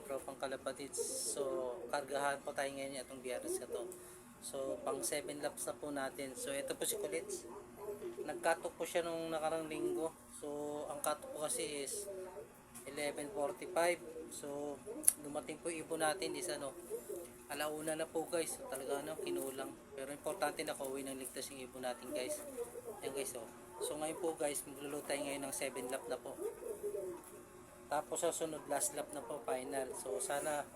tropang kalapatids. So kargahan po tayo ngayon itong biyernes na to. So pang 7 laps na po natin. So ito po si Kulits. Nag-cut po siya nung nakarang linggo. So ang cut po kasi is 11:45. So dumating po yung ibon natin is alauna na po guys. So talaga kinulang. Pero importante na kauwi ng ligtas yung ibon natin guys. Yan guys So ngayon po guys, magluluto tayo ngayon ng 7 lap na po. Tapos sa sunod last lap na po, final. So sana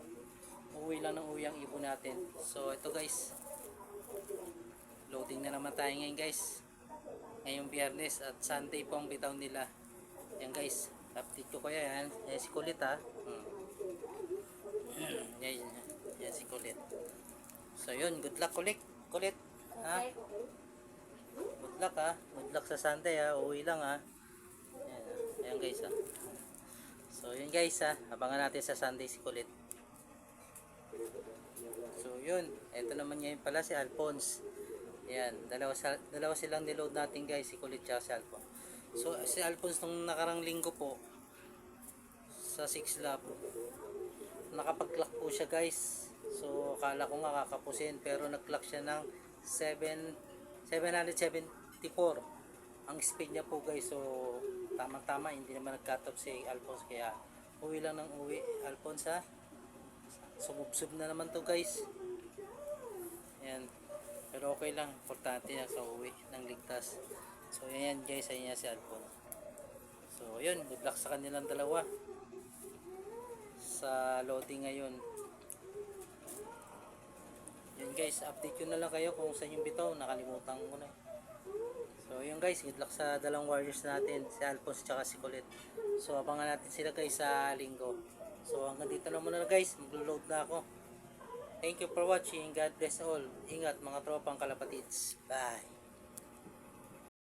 uwi lang ng uwi ang ibon natin. So ito guys, loading na naman tayo ngayon guys. Ngayong biyernes at Sunday po ang bitaw nila. Yan guys, update ko kaya yan. Yan si Kulit yan si Kulit. So yun, good luck Kulit. Kulit. Ha? Good luck Good luck sa Sunday Uwi lang Ayan guys So yun guys abangan natin sa Sunday si Kulit. So yun, ito naman ngayon pala si Alphonse. Ayan, dalawa silang niload natin guys, si Kulit at si Alphonse. So si Alphonse nung nakarang linggo po sa 6 lap nakapag-clock po siya guys. So akala ko nga kakapusin pero nag-clock siya ng 774 ang speed niya po guys. So tama hindi naman nag-cut off si Alphonse kaya uwi lang ng uwi Alphonse sumubsub na naman to guys. Yan, pero okay lang, importante na sa uwi ng ligtas. So yan guys, ayun si Alphonse. So yun, good luck sa kanilang dalawa sa loading ngayon. Yun guys, update ko na lang kayo kung saan yung bitaw, nakalimutan ko na. So yun guys, good luck sa dalawang warriors natin, si Alphonse at si Kulit. So abangan natin sila guys sa linggo. So hanggang dito na muna guys, maglo-load na ako. Thank you for watching, God bless all. Ingat mga tropang kalapatids. Bye.